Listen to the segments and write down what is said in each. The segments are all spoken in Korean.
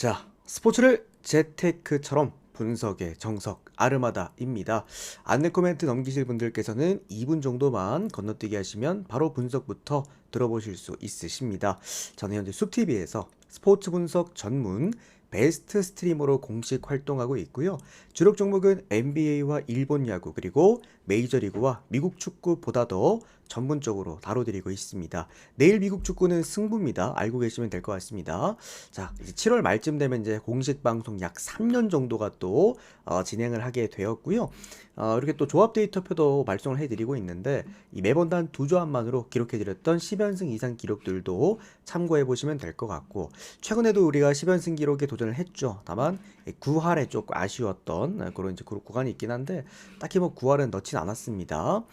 자, 스포츠를 재테크처럼 분석의 정석 아르마다입니다. 안내 코멘트 넘기실 분들께서는 2분 정도만 건너뛰기 하시면 바로 분석부터 들어보실 수 있으십니다. 저는 현재 숲TV에서 스포츠 분석 전문 베스트 스트리머로 공식 활동하고 있고요. 주력 종목은 NBA와 일본 야구 그리고 메이저리그와 미국 축구보다 더 전문적으로 다뤄드리고 있습니다. 내일 미국 축구는 승부입니다. 알고 계시면 될 것 같습니다. 자, 이제 7월 말쯤 되면 이제 공식 방송 약 3년 정도가 또 진행을 하게 되었고요. 이렇게 또 조합 데이터표도 발송을 해드리고 있는데 이 매번 단 두 조합만으로 기록해드렸던 10연승 이상 기록들도 참고해 보시면 될 것 같고, 최근에도 우리가 10연승 기록에 도전을 했죠. 다만 9할에 조금 아쉬웠던 그런 이제 구간이 있긴 한데 딱히 뭐 9할은 넣진 않았습니다.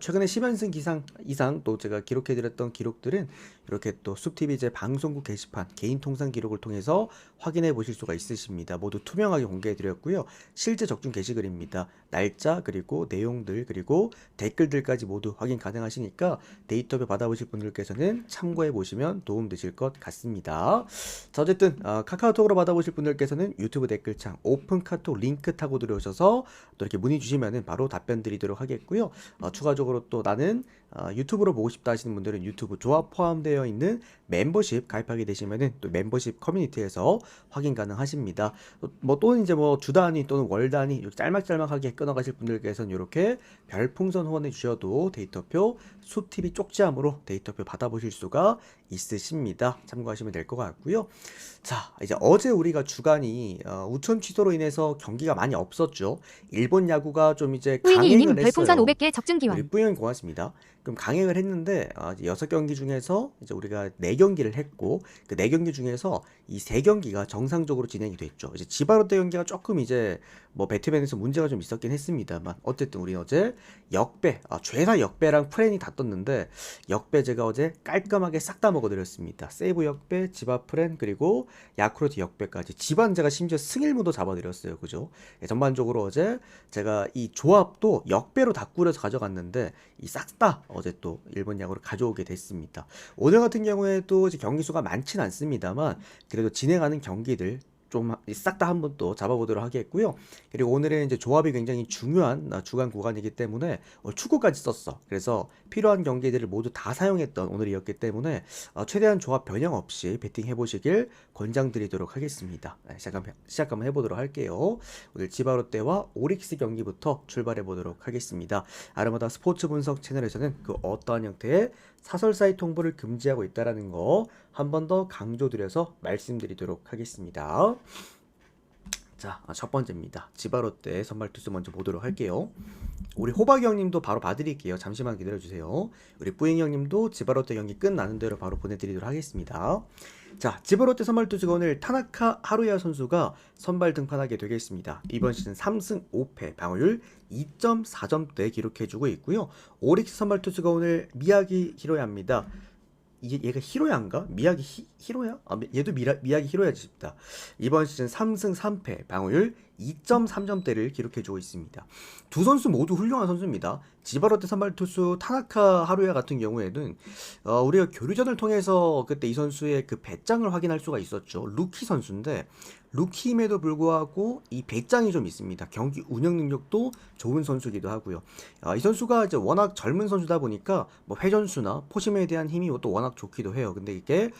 최근에 10연승 이상 또 제가 기록해드렸던 기록들은 이렇게 또 숲TV 제 방송국 게시판 개인 통산 기록을 통해서 확인해 보실 수가 있으십니다. 모두 투명하게 공개해드렸고요. 실제 적중 게시글입니다. 날짜 그리고 내용들 그리고 댓글들까지 모두 확인 가능하시니까 데이터표 받아보실 분들께서는 참고해 보시면 도움되실 것 같습니다. 자, 어쨌든 카카오톡으로 받아보실 분들께서는 유튜브 댓글창 오픈 카톡 링크 타고 들어오셔서 또 이렇게 문의 주시면은 바로 답변 드리도록 하겠고요. 추가적으로 또 나는 유튜브로 보고 싶다 하시는 분들은 유튜브 조합 포함되어 있는 멤버십 가입하게 되시면은 또 멤버십 커뮤니티에서 확인 가능하십니다. 또는 이제 주 단위 또는 월 단위 이렇게 짤막짤막하게 끊어가실 분들께서는 이렇게 별풍선 후원해 주셔도 데이터표 숲TV 쪽지함으로 데이터표 받아보실 수가 있으십니다. 참고하시면 될 것 같고요. 자, 이제 어제 우리가 주간이 우천 취소로 인해서 경기가 많이 없었죠. 일본 야구가 좀 이제 뿌잉이님 강행을 별풍선 했어요. 500개 적중 우리 기원. 뿌영 고맙습니다. 그럼 강행을 했는데 이제 6경기 중에서 이제 우리가 4경기를 했고 그 4경기 중에서 이 3경기가 정상적으로 진행이 됐죠. 이제 지바롯데 경기가 조금 이제 뭐 배트맨에서 문제가 좀 있었긴 했습니다만 어쨌든 우리는 어제 역배, 죄다 역배랑 프렌이 다 떴는데 역배 제가 어제 깔끔하게 싹 다 먹어드렸습니다. 세이브 역배, 지바 프렌 그리고 야쿠르트 역배까지 지반 제가 심지어 승일무도 잡아드렸어요. 그죠? 예, 전반적으로 어제 제가 이 조합도 역배로 다 꾸려서 가져갔는데 이 싹 다 어제 또 일본 야구를 가져오게 됐습니다. 오늘 같은 경우에도 이제 경기 수가 많진 않습니다만 그래도 진행하는 경기들 좀 싹 다 한번 또 잡아보도록 하겠고요. 그리고 오늘은 이제 조합이 굉장히 중요한 주간 구간이기 때문에 축구까지 썼어. 그래서 필요한 경기들을 모두 다 사용했던 오늘이었기 때문에 최대한 조합 변형 없이 배팅해 보시길 권장드리도록 하겠습니다. 시작 한번 해보도록 할게요. 오늘 지바롯데와 오릭스 경기부터 출발해 보도록 하겠습니다. 아르마다 스포츠 분석 채널에서는 그 어떠한 형태의 사설 사이트 홍보를 금지하고 있다는 거 한 번 더 강조드려서 말씀드리도록 하겠습니다. 자, 첫 번째입니다. 지바롯데 선발 투수 먼저 보도록 할게요. 우리 호박이 형님도 바로 봐드릴게요. 잠시만 기다려주세요. 우리 뿌잉이 형님도 지바롯데 경기 끝나는 대로 바로 보내드리도록 하겠습니다. 자, 지바롯데 선발 투수가 오늘 타나카 하루야 선수가 선발 등판하게 되겠습니다. 이번 시즌 3승 5패 방어율 2.4점대 기록해주고 있고요. 오릭스 선발 투수가 오늘 미야기 히로야입니다. 얘가 히로야인가? 미야기 히로야? 얘도 미야기 히로야입니다. 이번 시즌 3승 3패 방어율 2.3점대를 기록해주고 있습니다. 두 선수 모두 훌륭한 선수입니다. 지바롯데 선발 투수 타나카 하루야 같은 경우에는 우리가 교류전을 통해서 그때 이 선수의 그 배짱을 확인할 수가 있었죠. 루키 선수인데 루키임에도 불구하고 이 배짱이 좀 있습니다. 경기 운영 능력도 좋은 선수기도 하고요. 이 선수가 이제 워낙 젊은 선수다 보니까 뭐 회전수나 포심에 대한 힘이 또 워낙 좋기도 해요. 근데 이게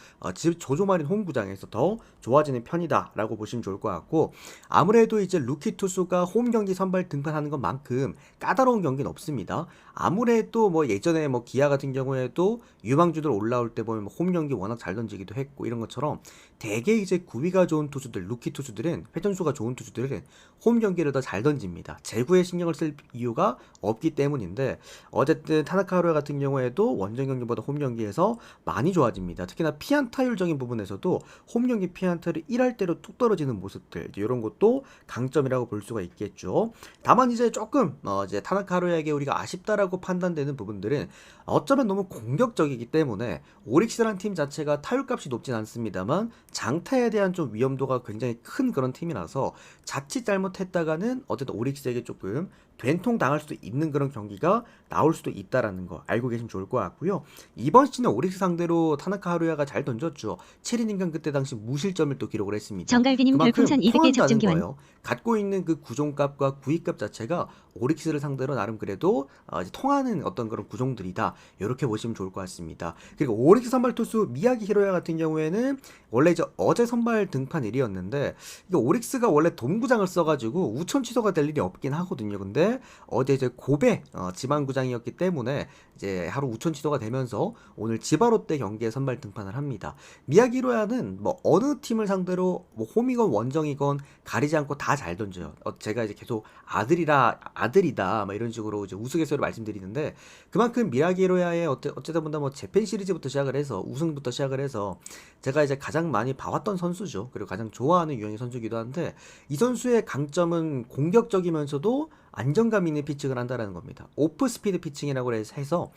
조조마린 홈구장에서 더 좋아지는 편이다라고 보시면 좋을 것 같고, 아무래도 이제 루키 투수가 홈 경기 선발 등판하는 것만큼 까다로운 경기는 없습니다. 아무래도 뭐 예전에 뭐 기아 같은 경우에도 유망주들 올라올 때 보면 홈 경기 워낙 잘 던지기도 했고 이런 것처럼 대개 이제 구위가 좋은 투수들, 루키 투수들은 회전수가 좋은 투수들은 홈 경기를 더 잘 던집니다. 제구에 신경을 쓸 이유가 없기 때문인데 어쨌든 타나카 하루야 같은 경우에도 원정 경기보다 홈 경기에서 많이 좋아집니다. 특히나 피안타율적인 부분에서도 홈 경기 피안타율이 1할대로 툭 떨어지는 모습들 이런 것도 강점이라고 볼 수가 있겠죠. 다만 이제 조금 이제 타나카 하루야에게 우리가 아쉽다라고 판단되는 부분들은 어쩌면 너무 공격적이기 때문에 오릭스라는 팀 자체가 타율값이 높진 않습니다만 장타에 대한 좀 위험도가 굉장히 큰 그런 팀이라서 자칫 잘못했다가는 어쨌든 오릭스에게 조금 된통 당할 수도 있는 그런 경기가 나올 수도 있다라는 거 알고 계시면 좋을 것 같고요. 이번 시즌에 오릭스 상대로 타나카 하루야가 잘 던졌죠. 7이닝간 그때 당시 무실점을 또 기록을 했습니다. 정갈비님 그만큼 별풍선 200개 통한다는 적중 기원. 거예요. 갖고 있는 그 구종값과 구위값 자체가 오릭스를 상대로 나름 그래도 이제 통하는 어떤 그런 구종들이다. 이렇게 보시면 좋을 것 같습니다. 그리고 오릭스 선발 투수 미야기 히로야 같은 경우에는 원래 이제 어제 선발 등판일이었는데 이게 오릭스가 원래 돔구장을 써가지고 우천 취소가 될 일이 없긴 하거든요. 근데 어제 이제 고베 지방구장이었기 때문에 이제 하루 우천 취소가 되면서 오늘 지바롯데 경기에 선발 등판을 합니다. 미야기 히로야는 뭐 어느 팀을 상대로 뭐 홈이건 원정이건 가리지 않고 다 잘 던져요. 제가 이제 계속 아들이다 막 이런 식으로 이제 우스갯소리로 말씀드리는데 그만큼 미야기 히로야의 어쩌다 보다 뭐 재팬 시리즈부터 시작을 해서 우승부터 시작을 해서 제가 이제 가장 많이 봐왔던 선수죠. 그리고 가장 좋아하는 유형의 선수이기도 한데 이 선수의 강점은 공격적이면서도 안정감 있는 피칭을 한다라는 겁니다. 오프 스피드 피칭이라고 해서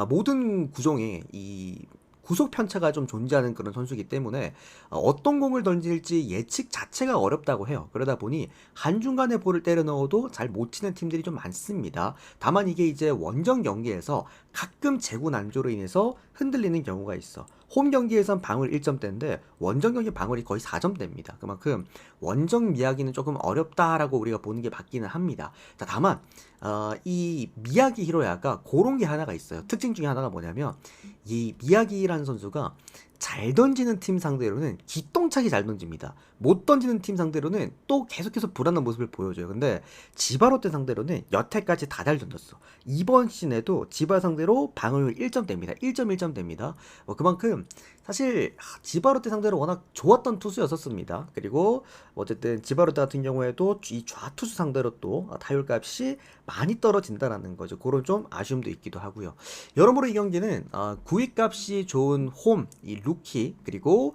모든 구종에 이 구속 편차가 좀 존재하는 그런 선수이기 때문에 어떤 공을 던질지 예측 자체가 어렵다고 해요. 그러다 보니 한중간에 볼을 때려 넣어도 잘 못 치는 팀들이 좀 많습니다. 다만 이게 이제 원정 경기에서 가끔 제구 난조로 인해서 흔들리는 경우가 있어. 홈 경기에선 방울 1점대인데 원정 경기 방울이 거의 4점대입니다. 그만큼 원정 미야기는 조금 어렵다라고 우리가 보는 게 맞기는 합니다. 자, 다만 이 미야기 히로야가 그런 게 하나가 있어요. 특징 중에 하나가 뭐냐면 이 미야기라는 선수가 잘 던지는 팀 상대로는 기똥차게 잘 던집니다. 못 던지는 팀 상대로는 또 계속해서 불안한 모습을 보여줘요. 근데 지바롯데 상대로는 여태까지 다 잘 던졌어. 이번 시즌에도 지바 상대로 방어율 1점대입니다. 1.1점대입니다. 그만큼 사실 지바롯데 상대로 워낙 좋았던 투수였었습니다. 그리고 어쨌든 지바롯데 같은 경우에도 이 좌투수 상대로 또 타율값이 많이 떨어진다라는 거죠. 그런 좀 아쉬움도 있기도 하고요. 여러모로 이 경기는 구위값이 좋은 홈, 이 루키 그리고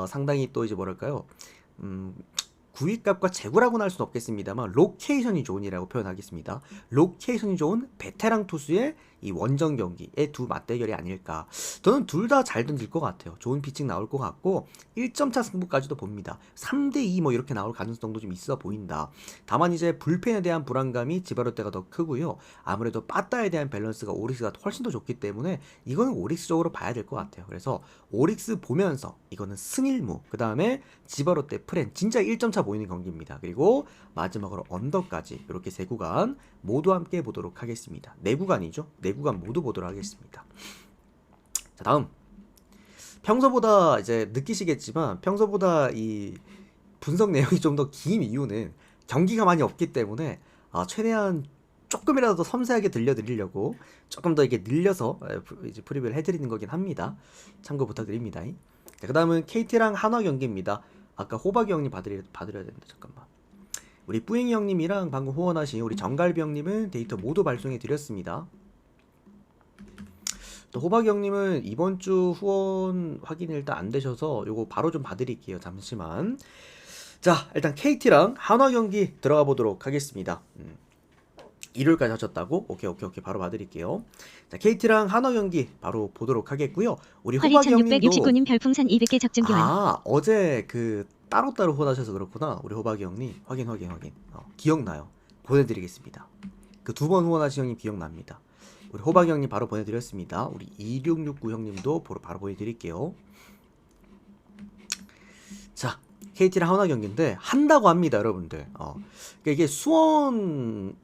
상당히 또 이제 뭐랄까요, 구위값과 재구라고는 할 수는 없겠습니다만 로케이션이 좋은이라고 표현하겠습니다. 로케이션이 좋은 베테랑 투수의 이 원정 경기의 두 맞대결이 아닐까. 저는 둘 다 잘 던질 것 같아요. 좋은 피칭 나올 것 같고 1점차 승부까지도 봅니다. 3대2 뭐 이렇게 나올 가능성도 좀 있어 보인다. 다만 이제 불펜에 대한 불안감이 지바롯데가 더 크고요. 아무래도 빠따에 대한 밸런스가 오릭스가 훨씬 더 좋기 때문에 이거는 오릭스적으로 봐야 될 것 같아요. 그래서 오릭스 보면서 이거는 승일무, 그 다음에 지바롯데 프렌 진짜 1점차 보이는 경기입니다. 그리고 마지막으로 언더까지 이렇게 세 구간 모두 함께 보도록 하겠습니다. 네 구간이죠. 네 구간 모두 보도록 하겠습니다. 자, 다음 평소보다 이제 느끼시겠지만 평소보다 이 분석 내용이 좀 더 긴 이유는 경기가 많이 없기 때문에 최대한 조금이라도 섬세하게 들려드리려고 조금 더 이렇게 늘려서 이제 프리뷰를 해드리는 거긴 합니다. 참고 부탁드립니다. 자, 그 다음은 KT랑 한화 경기입니다. 아까 호박이 형님 봐드려야 되는데 잠깐만. 우리 뿌잉이 형님이랑 방금 후원하신 우리 정갈비 형님은 데이터 모두 발송해 드렸습니다. 또 호박이 형님은 이번 주 후원 확인이 일단 안 되셔서 요거 바로 좀 봐드릴게요. 잠시만. 자, 일단 KT랑 한화 경기 들어가 보도록 하겠습니다. 일요일까지 하셨다고? 오케이 바로 봐드릴게요. 자, KT랑 한화 경기 바로 보도록 하겠고요. 우리 호박이 형님도 1669님 별풍선 200개 적중 기원. 어제 그 따로따로 후원하셔서 그렇구나. 우리 호박이 형님 확인. 기억나요. 보내드리겠습니다. 그 두 번 후원하신 형님 기억납니다. 우리 호박이 형님 바로 보내드렸습니다. 우리 2669 형님도 바로 보내드릴게요. 자, KT랑 한화 경기인데 한다고 합니다, 여러분들. 그러니까 이게 수원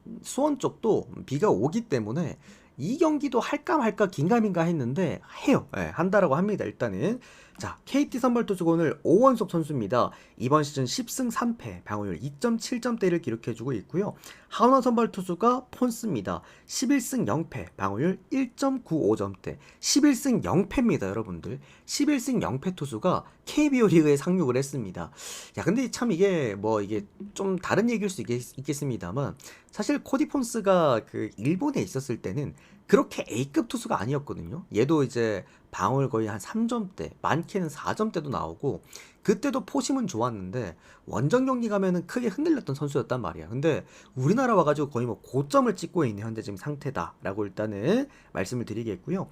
쪽도 비가 오기 때문에 이 경기도 할까 말까 긴가민가 했는데 해요. 네, 한다라고 합니다. 일단은 자, KT 선발 투수가 오늘 오원석 선수입니다. 이번 시즌 10승 3패, 방어율 2.7점대를 기록해주고 있고요. 한화 선발 투수가 폰스입니다. 11승 0패, 방어율 1.95점대. 11승 0패입니다, 여러분들. 11승 0패 투수가 KBO 리그에 상륙을 했습니다. 야, 근데 참 이게 이게 좀 다른 얘기일 수 있겠습니다만 사실 코디 폰스가 그 일본에 있었을 때는 그렇게 A급 투수가 아니었거든요. 얘도 이제 방어율 거의 한 3점대, 많게는 4점대도 나오고 그때도 포심은 좋았는데 원정 경기 가면은 크게 흔들렸던 선수였단 말이야. 근데 우리나라 와가지고 거의 고점을 찍고 있는 현재 지금 상태다라고 일단은 말씀을 드리겠고요.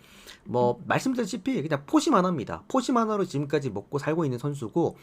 말씀드렸다시피 그냥 포심 하나입니다. 포심 하나로 지금까지 먹고 살고 있는 선수고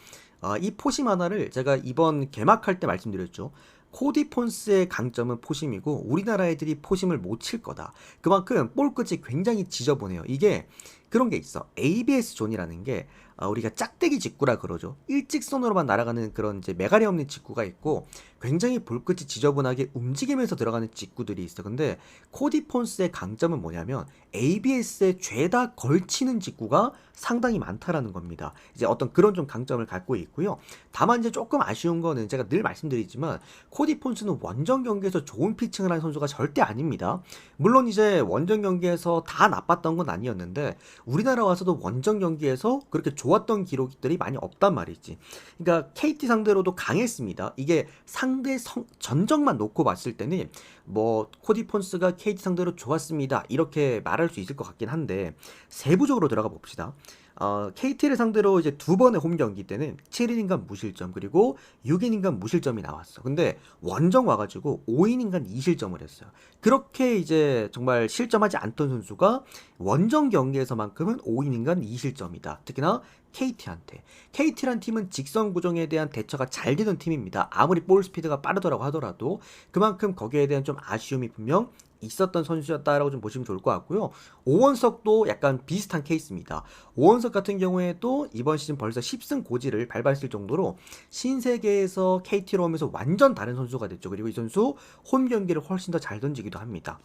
이 포심 하나를 제가 이번 개막할 때 말씀드렸죠. 코디 폰스의 강점은 포심이고 우리나라 애들이 포심을 못 칠 거다. 그만큼 볼 끝이 굉장히 지저분해요. 이게 그런 게 있어. ABS 존이라는 게 우리가 짝대기 직구라 그러죠. 일직선으로만 날아가는 그런 이제 매갈이 없는 직구가 있고 굉장히 볼 끝이 지저분하게 움직이면서 들어가는 직구들이 있어. 근데 코디 폰스의 강점은 뭐냐면 ABS에 죄다 걸치는 직구가 상당히 많다라는 겁니다. 이제 어떤 그런 좀 강점을 갖고 있고요. 다만 이제 조금 아쉬운 거는 제가 늘 말씀드리지만 코디 폰스는 원정 경기에서 좋은 피칭을 하는 선수가 절대 아닙니다. 물론 이제 원정 경기에서 다 나빴던 건 아니었는데 우리나라 와서도 원정 경기에서 그렇게 좋았던 기록들이 많이 없단 말이지. 그러니까 KT 상대로도 강했습니다. 이게 상대 전적만 놓고 봤을 때는 뭐 코디 폰스가 KT 상대로 좋았습니다. 이렇게 말할 수 있을 것 같긴 한데 세부적으로 들어가 봅시다. KT를 상대로 이제 두 번의 홈 경기 때는 7이닝간 무실점 그리고 6이닝간 무실점이 나왔어. 근데 원정 와가지고 5이닝간 2실점을 했어요. 그렇게 이제 정말 실점하지 않던 선수가 원정 경기에서만큼은 5이닝간 2실점이다. 특히나 KT한테. KT란 팀은 직선 구종에 대한 대처가 잘 되는 팀입니다. 아무리 볼 스피드가 빠르더라고 하더라도 그만큼 거기에 대한 좀 아쉬움이 분명 있었던 선수였다라고 좀 보시면 좋을 것 같고요. 오원석도 약간 비슷한 케이스입니다. 오원석 같은 경우에도 이번 시즌 벌써 10승 고지를 밟았을 정도로 신세계에서 KT로 오면서 완전 다른 선수가 됐죠. 그리고 이 선수 홈 경기를 훨씬 더 잘 던지기도 합니다.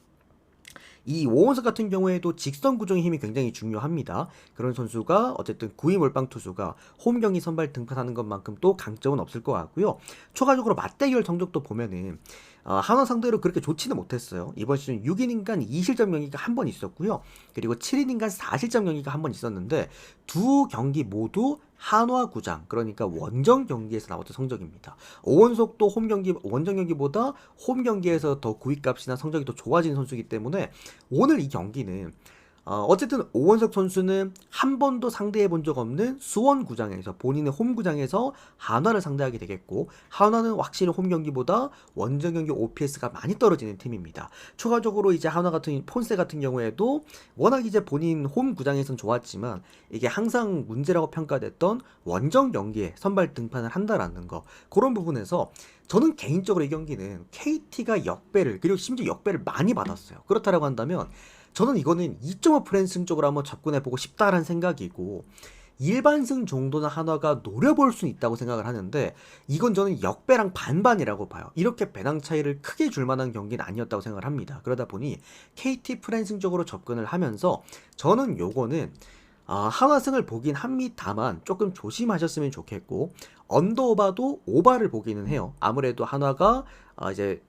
이 오원석 같은 경우에도 직선 구종의 힘이 굉장히 중요합니다. 그런 선수가 어쨌든 9위 몰빵 투수가 홈 경기 선발 등판하는 것만큼 또 강점은 없을 것 같고요. 추가적으로 맞대결 성적도 보면은 한화 상대로 그렇게 좋지는 못했어요. 이번 시즌 6이닝간 2실점 경기가 한 번 있었고요. 그리고 7이닝간 4실점 경기가 한 번 있었는데 두 경기 모두 한화 구장 그러니까 원정 경기에서 나왔던 성적입니다. 오원석도 홈 경기 원정 경기보다 홈 경기에서 더 구위값이나 성적이 더 좋아진 선수이기 때문에 오늘 이 경기는 어쨌든 오원석 선수는 한 번도 상대해 본 적 없는 수원 구장에서 본인의 홈 구장에서 한화를 상대하게 되겠고 한화는 확실히 홈 경기보다 원정 경기 OPS가 많이 떨어지는 팀입니다. 추가적으로 이제 한화 같은 폰세 같은 경우에도 워낙 이제 본인 홈 구장에선 좋았지만 이게 항상 문제라고 평가됐던 원정 경기에 선발 등판을 한다라는 거 그런 부분에서 저는 개인적으로 이 경기는 KT가 역배를 그리고 심지어 역배를 많이 받았어요. 그렇다라고 한다면 저는 이거는 2.5 프랜승 쪽으로 한번 접근해보고 싶다라는 생각이고 일반승 정도는 한화가 노려볼 수 있다고 생각을 하는데 이건 저는 역배랑 반반이라고 봐요. 이렇게 배당 차이를 크게 줄 만한 경기는 아니었다고 생각을 합니다. 그러다 보니 KT 프랜승 쪽으로 접근을 하면서 저는 요거는 한화승을 보긴 합니다만 조금 조심하셨으면 좋겠고 언더오바도 오바를 보기는 해요. 아무래도 한화가 이제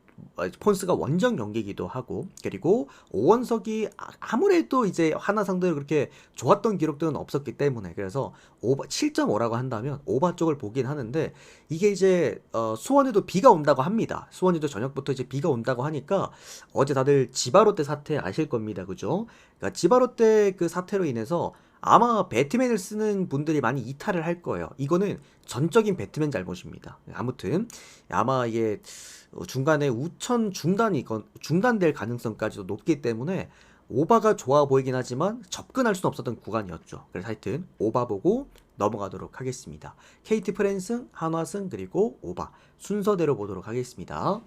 폰스가 원정 경기이기도 하고 그리고 오원석이 아무래도 이제 하나 상대로 그렇게 좋았던 기록들은 없었기 때문에 그래서 7.5라고 한다면 오바 쪽을 보긴 하는데 이게 이제 수원에도 비가 온다고 합니다. 수원에도 저녁부터 이제 비가 온다고 하니까 어제 다들 지바롯데 사태 아실 겁니다. 그죠? 그러니까 지바롯데 그 사태로 인해서 아마 배트맨을 쓰는 분들이 많이 이탈을 할 거예요. 이거는 전적인 배트맨 잘못입니다. 아무튼 아마 이게 중간에 우천 중단될 가능성까지도 높기 때문에 오바가 좋아 보이긴 하지만 접근할 수는 없었던 구간이었죠. 그래서 하여튼 오바 보고 넘어가도록 하겠습니다. KT 프랜승, 한화승 그리고 오바 순서대로 보도록 하겠습니다.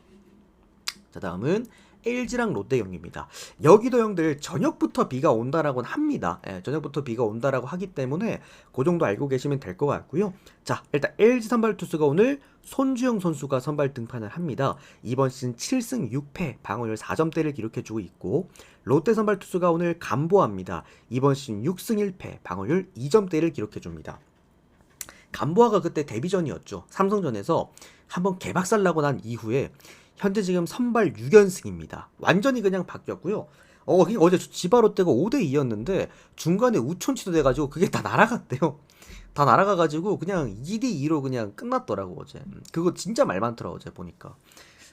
자 다음은 LG랑 롯데 경기입니다. 여기도 형들 저녁부터 비가 온다라고 합니다. 저녁부터 비가 온다라고 하기 때문에 그 정도 알고 계시면 될 것 같고요. 자 일단 LG 선발 투수가 오늘 손주영 선수가 선발 등판을 합니다. 이번 시즌 7승 6패 방어율 4점대를 기록해주고 있고 롯데 선발 투수가 오늘 감보아입니다. 이번 시즌 6승 1패 방어율 2점대를 기록해줍니다. 감보아가 그때 데뷔전이었죠. 삼성전에서 한번 개박살나고 난 이후에 현재 지금 선발 6연승입니다. 완전히 그냥 바뀌었고요. 어제 지바롯데가 5대2였는데 중간에 우촌치도 돼가지고 그게 다 날아갔대요. 다 날아가가지고 그냥 2대2로 그냥 끝났더라고 어제. 그거 진짜 말 많더라 어제 보니까.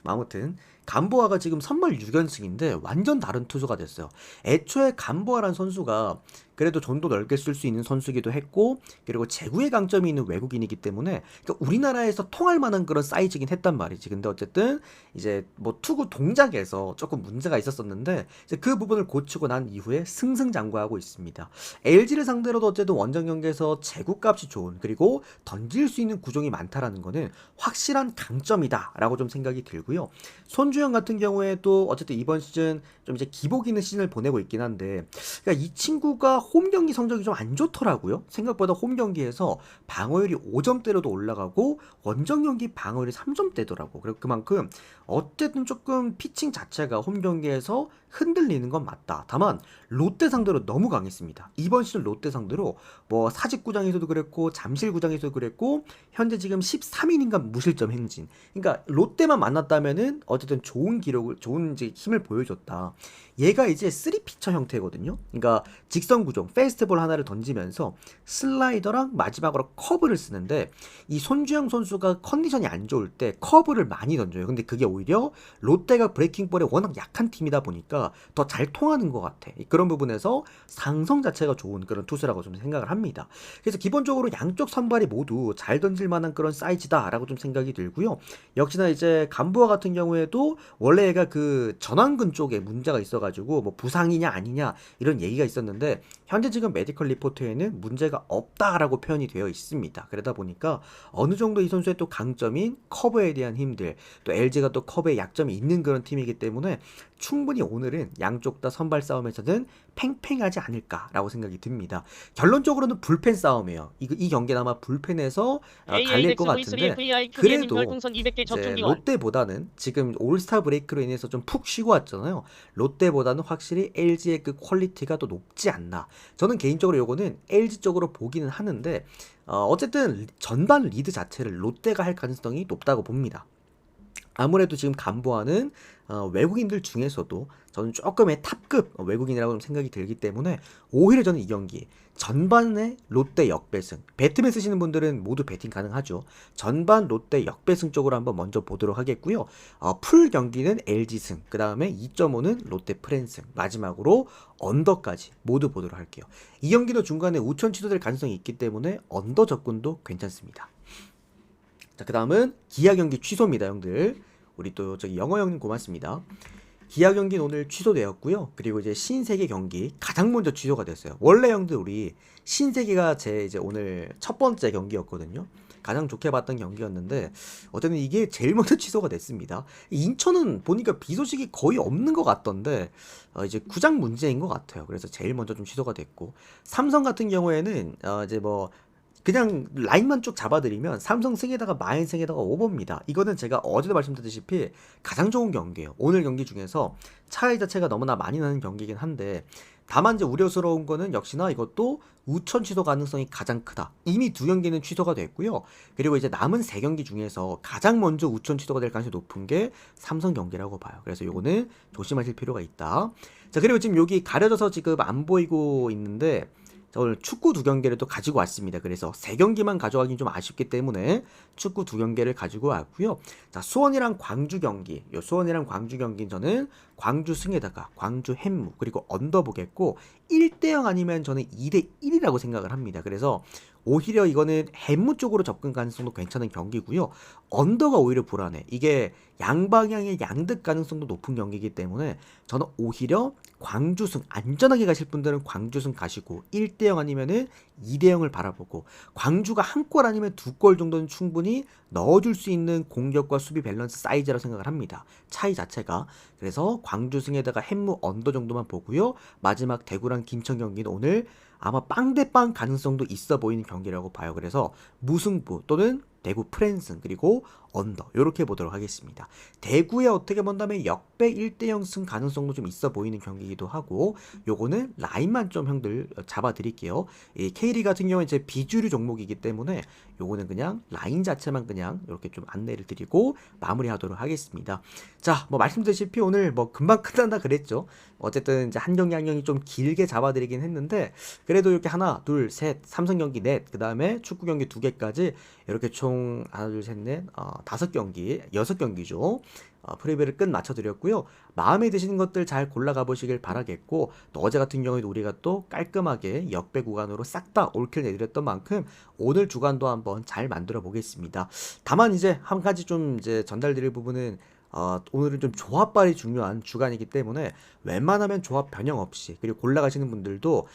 아무튼 감보아가 지금 선발 6연승인데 완전 다른 투수가 됐어요. 애초에 감보아란 선수가 그래도 존도 넓게 쓸 수 있는 선수기도 했고, 그리고 제구의 강점이 있는 외국인이기 때문에 그러니까 우리나라에서 통할 만한 그런 사이즈긴 했단 말이지. 근데 어쨌든 이제 뭐 투구 동작에서 조금 문제가 있었었는데 이제 그 부분을 고치고 난 이후에 승승장구하고 있습니다. LG를 상대로도 어쨌든 원정 경기에서 제구값이 좋은, 그리고 던질 수 있는 구종이 많다라는 거는 확실한 강점이다라고 좀 생각이 들고요. 손주영 같은 경우에도 어쨌든 이번 시즌 좀 이제 기복 있는 시즌을 보내고 있긴 한데, 그러니까 이 친구가 홈 경기 성적이 좀 안 좋더라고요. 생각보다 홈 경기에서 방어율이 5점대로도 올라가고 원정 경기 방어율이 3점대더라고. 그리고 그만큼 어쨌든 조금 피칭 자체가 홈 경기에서 흔들리는 건 맞다. 다만 롯데 상대로 너무 강했습니다. 이번 시즌 롯데 상대로 뭐 사직구장에서도 그랬고 잠실구장에서도 그랬고 현재 지금 13인인가 무실점 행진. 그러니까 롯데만 만났다면은 어쨌든 좋은 기록을, 좋은 이제 힘을 보여줬다. 얘가 이제 3피처 형태거든요. 그러니까 직선 구종, 페스트볼 하나를 던지면서 슬라이더랑 마지막으로 커브를 쓰는데, 이 손주영 선수가 컨디션이 안 좋을 때 커브를 많이 던져요. 근데 그게 오히려 롯데가 브레이킹볼에 워낙 약한 팀이다 보니까 더 잘 통하는 것 같아. 그런 부분에서 상성 자체가 좋은 그런 투수라고 좀 생각을 합니다. 그래서 기본적으로 양쪽 선발이 모두 잘 던질 만한 그런 사이즈다라고 좀 생각이 들고요. 역시나 이제 간부와 같은 경우에도 원래 얘가 그 전완근 쪽에 문제가 있어가지고 뭐 부상이냐 아니냐 이런 얘기가 있었는데, 현재 지금 메디컬 리포트에는 문제가 없다라고 표현이 되어 있습니다. 그러다 보니까 어느 정도 이 선수의 또 강점인 커버에 대한 힘들, 또 LG가 또 커버에 약점이 있는 그런 팀이기 때문에 충분히 오늘은 양쪽 다 선발 싸움에서는 팽팽하지 않을까라고 생각이 듭니다. 결론적으로는 불펜 싸움이에요. 이 경기는 아마 불펜에서 갈릴 것 같은데, 그래도 이제 롯데보다는 지금 올스타 브레이크로 인해서 좀 푹 쉬고 왔잖아요. 롯데보다는 확실히 LG의 그 퀄리티가 더 높지 않나. 저는 개인적으로 요거는 LG 쪽으로 보기는 하는데, 어쨌든 전반 리드 자체를 롯데가 할 가능성이 높다고 봅니다. 아무래도 지금 간보아는 외국인들 중에서도 저는 조금의 탑급 외국인이라고 좀 생각이 들기 때문에 오히려 저는 이 경기 전반에 롯데 역배승, 배트맨 쓰시는 분들은 모두 배팅 가능하죠. 전반 롯데 역배승 쪽으로 한번 먼저 보도록 하겠고요. 풀 경기는 LG승, 그 다음에 2.5는 롯데 프랜승, 마지막으로 언더까지 모두 보도록 할게요. 이 경기도 중간에 우천 취소될 가능성이 있기 때문에 언더 접근도 괜찮습니다. 자, 그 다음은 기아 경기 취소입니다, 형들. 우리 또 저기 영어 형님 고맙습니다. 기아 경기는 오늘 취소되었고요. 그리고 이제 신세계 경기 가장 먼저 취소가 됐어요. 원래 형들 우리 신세계가 제 이제 오늘 첫 번째 경기였거든요. 가장 좋게 봤던 경기였는데 어쨌든 이게 제일 먼저 취소가 됐습니다. 인천은 보니까 비 소식이 거의 없는 것 같던데 이제 구장 문제인 것 같아요. 그래서 제일 먼저 좀 취소가 됐고, 삼성 같은 경우에는 이제 뭐 그냥 라인만 쭉 잡아드리면 삼성 승에다가 마인 승에다가 오버입니다. 이거는 제가 어제도 말씀드렸다시피 가장 좋은 경기예요. 오늘 경기 중에서 차이 자체가 너무나 많이 나는 경기이긴 한데, 다만 이제 우려스러운 거는 역시나 이것도 우천 취소 가능성이 가장 크다. 이미 두 경기는 취소가 됐고요. 그리고 이제 남은 세 경기 중에서 가장 먼저 우천 취소가 될 가능성이 높은 게 삼성 경기라고 봐요. 그래서 요거는 조심하실 필요가 있다. 자, 그리고 지금 여기 가려져서 지금 안 보이고 있는데, 오늘 축구 두 경기를 또 가지고 왔습니다. 그래서 세 경기만 가져가긴 좀 아쉽기 때문에 축구 두 경기를 가지고 왔고요. 자, 수원이랑 광주 경기. 요 수원이랑 광주 경기는 저는 광주 승에다가 광주 햄무 그리고 언더 보겠고, 1대0 아니면 저는 2대1이라고 생각을 합니다. 그래서 오히려 이거는 햄무 쪽으로 접근 가능성도 괜찮은 경기고요. 언더가 오히려 불안해. 이게 양방향의 양득 가능성도 높은 경기이기 때문에 저는 오히려 광주승, 안전하게 가실 분들은 광주승 가시고 1대0 아니면은 2대0을 바라보고, 광주가 한 골 아니면 두 골 정도는 충분히 넣어줄 수 있는 공격과 수비 밸런스 사이즈라고 생각을 합니다. 차이 자체가. 그래서 광주승에다가 햄무 언더 정도만 보고요. 마지막 대구랑 김천 경기는 오늘 아마 빵대빵 가능성도 있어 보이는 경기라고 봐요. 그래서 무승부 또는 대구 프랜승 그리고 언더 이렇게 보도록 하겠습니다. 대구에 어떻게 본다면 역배 1대0 승 가능성도 좀 있어 보이는 경기이기도 하고, 요거는 라인만 좀 형들 잡아 드릴게요. 이 K리그 같은 경우는 제 비주류 종목이기 때문에 요거는 그냥 라인 자체만 그냥 이렇게 좀 안내를 드리고 마무리하도록 하겠습니다. 자, 뭐 말씀드렸다시피 오늘 뭐 금방 끝난다 그랬죠. 어쨌든 이제 한 경기 한 경기 좀 길게 잡아 드리긴 했는데, 그래도 이렇게 하나 둘 셋 삼성 경기 넷, 그 다음에 축구 경기 2개까지 이렇게 총 하나 둘 셋 넷 5경기, 6경기죠. 프리뷰를 끝 맞춰드렸고요. 마음에 드시는 것들 잘 골라가 보시길 바라겠고, 또 어제 같은 경우에도 우리가 또 깔끔하게 역배 구간으로 싹 다 올킬 내드렸던 만큼 오늘 주간도 한번 잘 만들어 보겠습니다. 다만 이제 한 가지 좀 이제 전달드릴 부분은 오늘은 좀 조합발이 중요한 주간이기 때문에 웬만하면 조합 변형 없이, 그리고 골라가시는 분들도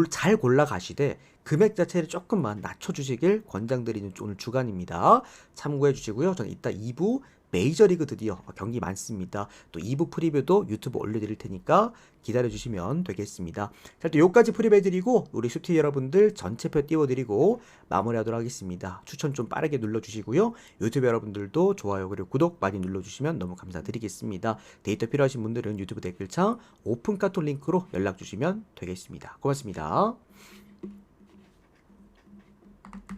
잘 골라가시되 금액 자체를 조금만 낮춰주시길 권장드리는 오늘 주간입니다. 참고해 주시고요. 저는 이따 2부 메이저리그 드디어 경기 많습니다. 또 2부 프리뷰도 유튜브 올려드릴 테니까 기다려주시면 되겠습니다. 자, 또 요까지 프리뷰해드리고 우리 슈티 여러분들 전체표 띄워드리고 마무리하도록 하겠습니다. 추천 좀 빠르게 눌러주시고요. 유튜브 여러분들도 좋아요 그리고 구독 많이 눌러주시면 너무 감사드리겠습니다. 데이터 필요하신 분들은 유튜브 댓글창 오픈 카톡 링크로 연락주시면 되겠습니다. 고맙습니다.